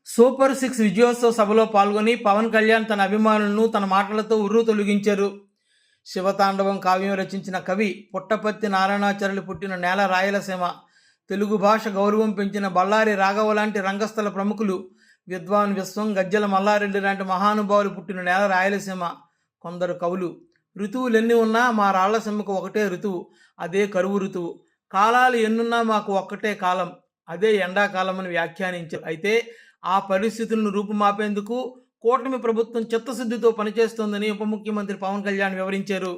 Super 6 విజయోత్సవ సభలో పాల్గొని పవన్ కళ్యాణ్ తన అభిమానులను తన మాటలతో ఉర్రు తొలగించారు. శివతాండవం కావ్యం రచించిన కవి పుట్టపర్తి నారాయణాచార్యులు పుట్టిన నేల రాయలసీమ. తెలుగు భాష గౌరవం పెంచిన బళ్ళారి రాఘవ లాంటి రంగస్థల ప్రముఖులు, విద్వాన్ విశ్వం, గజ్జల మల్లారెడ్డి లాంటి మహానుభావులు పుట్టిన నేల రాయలసీమ. కొందరు కవులు ఋతువులెన్ని ఉన్నా మా రాళ్లసీమకు ఒకటే ఋతువు, అదే కరువు ఋతువు. కాలాలు ఎన్నున్నా మాకు ఒక్కటే కాలం, అదే ఎండాకాలం అని వ్యాఖ్యానించారు. అయితే ఆ పరిస్థితులను రూపుమాపేందుకు కూటమి ప్రభుత్వం చిత్తశుద్ధితో పనిచేస్తోందని ఉప ముఖ్యమంత్రి పవన్ కళ్యాణ్ వివరించారు.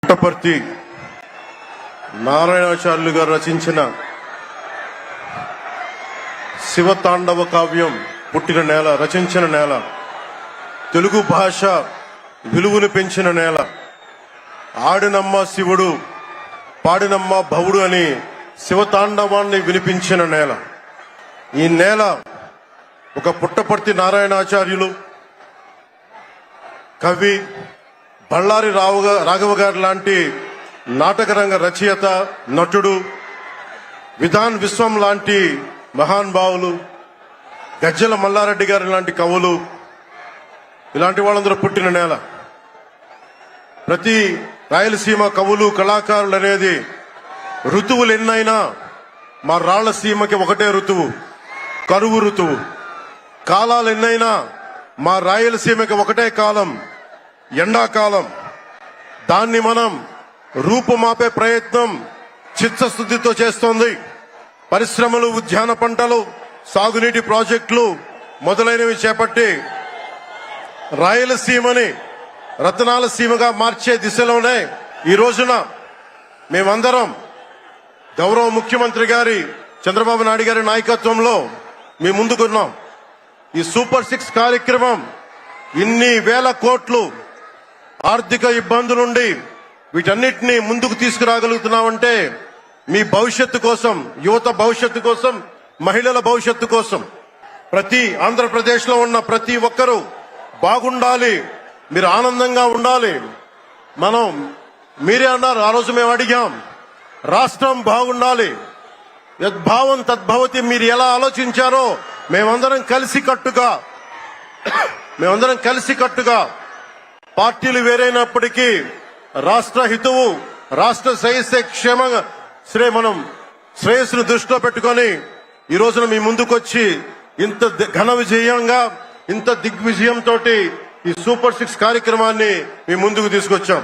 పుట్టపర్తి నారాయణాచార్యులు గారు రచించిన శివతాండవ కావ్యం పుట్టిన నేల, రచించిన నేల, తెలుగు భాష విలువను పెంచిన నేల, ఆడినమ్మ శివుడు పాడినమ్మ భవుడు అని శివతాండవాన్ని వినిపించిన నేల. ఈ నేల ఒక పుట్టపర్తి నారాయణాచార్యులు, కవి, బళ్ళారి రాఘవ గారు లాంటి నాటకరంగ రచయిత, నటుడు, విధాన్ విశ్వం లాంటి మహానుభావులు, గజ్జల మల్లారెడ్డి గారు లాంటి కవులు, ఇలాంటి వాళ్ళందరూ పుట్టిన నేల. ప్రతి రాయలసీమ కవులు, కళాకారులు అనేది ఋతువులు ఎన్నైనా మా రాళ్లసీమకి ఒకటే ఋతువు, కరువు ఋతువు. కాలాలు ఎన్నైనా మా రాయలసీమకి ఒకటే కాలం, ఎండాకాలం. దాన్ని మనం రూపుమాపే ప్రయత్నం చిత్తశుద్ధితో చేస్తోంది. పరిశ్రమలు, ఉద్యాన పంటలు, సాగునీటి ప్రాజెక్టులు మొదలైనవి చేపట్టి రాయలసీమని రతనాల సీమగా మార్చే దిశలోనే ఈ రోజున మేమందరం గౌరవ ముఖ్యమంత్రి గారి చంద్రబాబు నాయుడు గారి నాయకత్వంలో మేము ముందుకున్నాం. ఈ సూపర్ 6 కార్యక్రమం ఇన్ని వేల కోట్లు ఆర్థిక ఇబ్బందుల నుండి వీటన్నిటినీ ముందుకు తీసుకురాగలుగుతున్నామంటే మీ భవిష్యత్తు కోసం, యువత భవిష్యత్తు కోసం, మహిళల భవిష్యత్తు కోసం, ప్రతి ఆంధ్రప్రదేశ్ లో ఉన్న ప్రతి ఒక్కరూ బాగుండాలి, మీరు ఆనందంగా ఉండాలి. మీరే అన్నారు, ఆ రోజు మేము అడిగాం, రాష్ట్రం బాగుండాలి, యద్భావం తద్భవతి. మీరు ఎలా ఆలోచించారో మేమందరం కలిసికట్టుగా పార్టీలు వేరైనప్పటికీ రాష్ట్ర హితువు, రాష్ట్ర శ్రేయస్సును దృష్టిలో పెట్టుకొని ఈ రోజున మీ ముందుకొచ్చి ఇంత ఘన విజయంగా, ఇంత దిగ్విజయంతో ఈ సూపర్ 6 కార్యక్రమాన్ని మీ ముందుకు తీసుకొచ్చాం.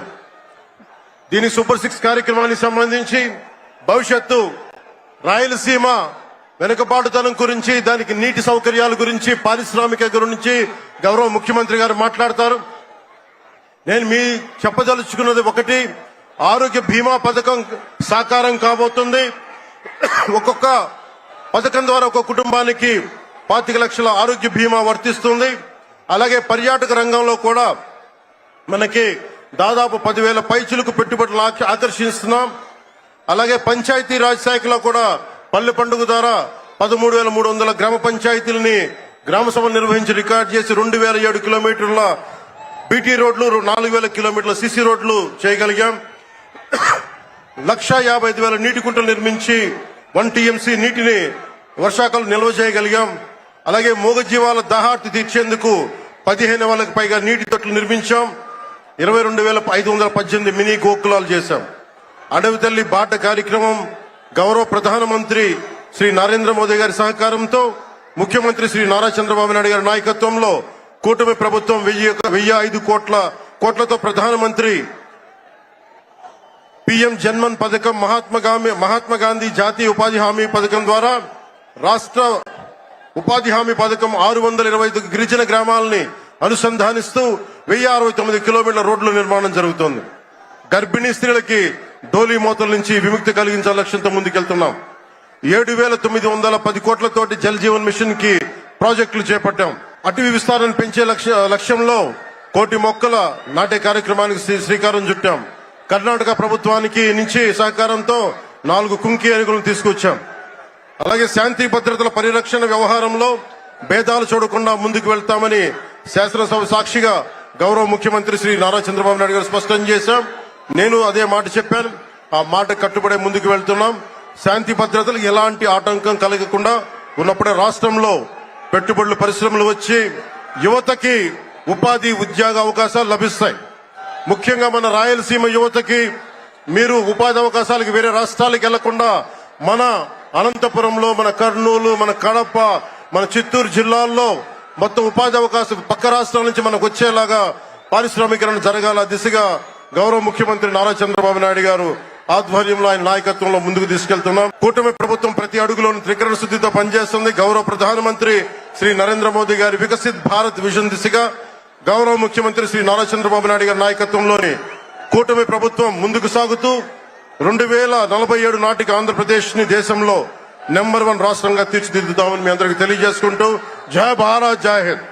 దీని సూపర్ 6 కార్యక్రమానికి సంబంధించి భవిష్యత్తు రాయలసీమ వెనుకబాటుతనం గురించి, దానికి నీటి సౌకర్యాల గురించి, పారిశ్రామిక గురించి గౌరవ ముఖ్యమంత్రి గారు మాట్లాడతారు. నేను చెప్పదలుచుకున్నది ఒకటి, ఆరోగ్య బీమా పథకం సాకారం కాబోతుంది. ఒక్కొక్క పథకం ద్వారా ఒక్కొక్క కుటుంబానికి 25 లక్షల ఆరోగ్య బీమా వర్తిస్తుంది. అలాగే పర్యాటక రంగంలో కూడా మనకి దాదాపు 10,000 పైచులకు పెట్టుబడులు ఆకర్షిస్తున్నాం. అలాగే పంచాయతీ రాజ్ శాఖలో కూడా పల్లె పండుగ ద్వారా 13,300 గ్రామ పంచాయతీలని గ్రామ సభలు నిర్వహించి రికార్డు చేసి 2,007 కిలోమీటర్ల బీటీ రోడ్లు, 4,000 కిలోమీటర్ల సిసి రోడ్లు చేయగలిగాం. 1,55,000 నీటి కుంటలు నిర్మించి 1 టీఎంసీ నీటిని వర్షాకాలం నిల్వ చేయగలిగాం. అలాగే మూగజీవాల దాహార్తి తీర్చేందుకు 15,000కు పైగా నీటి తొట్లు నిర్మించాం. 22,518 మినీ గోకులాలు చేశాం. అడవి తల్లి బాట కార్యక్రమం గౌరవ ప్రధానమంత్రి శ్రీ నరేంద్ర మోదీ గారి సహకారంతో, ముఖ్యమంత్రి శ్రీ నారా చంద్రబాబు నాయుడు గారి నాయకత్వంలో కూటమి ప్రభుత్వం 1,005 కోట్లతో ప్రధానమంత్రి పిఎం జన్మన్ పథకం, మహాత్మా గాంధీ జాతీయ ఉపాధి హామీ పథకం ద్వారా రాష్ట్ర ఉపాధి హామీ పథకం 625 గిరిజన గ్రామాలని అనుసంధానిస్తూ 1,069 కిలోమీటర్ల రోడ్ల నిర్మాణం జరుగుతోంది. గర్భిణీ స్త్రీలకి డోలీ మోతల నుంచి విముక్తి కలిగించాల లక్ష్యంతో ముందుకెళ్తున్నాం. 7,910 కోట్లతోటి జల్ జీవన్ మిషన్ కి ప్రాజెక్టులు చేపట్టాం. అటవీ విస్తారాన్ని పెంచే లక్ష్యంలో 1 కోటి మొక్కల నాటే కార్యక్రమానికి శ్రీకారం చుట్టాం. కర్ణాటక ప్రభుత్వానికి నుంచి సహకారంతో 4 కుంకి ఏనుగులను తీసుకొచ్చాం. అలాగే శాంతి భద్రతల పరిరక్షణ వ్యవహారంలో భేదాలు చూడకుండా ముందుకు వెళ్తామని శాసనసభ సాక్షిగా గౌరవ ముఖ్యమంత్రి శ్రీ నారా చంద్రబాబు నాయుడు గారు స్పష్టం చేశాం. నేను అదే మాట చెప్పాను, ఆ మాట కట్టుబడే ముందుకు వెళ్తున్నాం. శాంతి భద్రతలకు ఎలాంటి ఆటంకం కలగకుండా ఉన్నప్పుడే రాష్ట్రంలో పెట్టుబడులు పరిశ్రమలు వచ్చి యువతకి ఉపాధి ఉద్యోగ అవకాశాలు లభిస్తాయి. ముఖ్యంగా మన రాయలసీమ యువతకి మీరు ఉపాధి అవకాశాలకు వేరే రాష్ట్రాలకు వెళ్లకుండా మన అనంతపురంలో, మన కర్నూలు, మన కడప, మన చిత్తూరు జిల్లాల్లో మొత్తం ఉపాధి అవకాశం పక్క రాష్ట్రాల నుంచి మనకు వచ్చేలాగా పారిశ్రామికరణ జరగాల దిశగా గౌరవ ముఖ్యమంత్రి నారా చంద్రబాబు నాయుడు గారు ఆధ్వర్యంలో, ఆయన నాయకత్వంలో ముందుకు తీసుకెళ్తున్నాం. కూటమి ప్రభుత్వం ప్రతి అడుగులోనూ త్రికరణ శుద్ధితో పనిచేస్తుంది. గౌరవ ప్రధానమంత్రి శ్రీ నరేంద్ర మోదీ గారి వికసిత్ భారత్ విజన్ దిశగా గౌరవ ముఖ్యమంత్రి శ్రీ నారా చంద్రబాబు నాయుడు గారి నాయకత్వంలోని కూటమి ప్రభుత్వం ముందుకు సాగుతూ 2047 నాటికి ఆంధ్రప్రదేశ్ ని దేశంలో నెంబర్ 1 రాష్ట్రంగా తీర్చిదిద్దుతామని మీ అందరికీ తెలియజేసుకుంటూ జై భారత్, జై హింద్.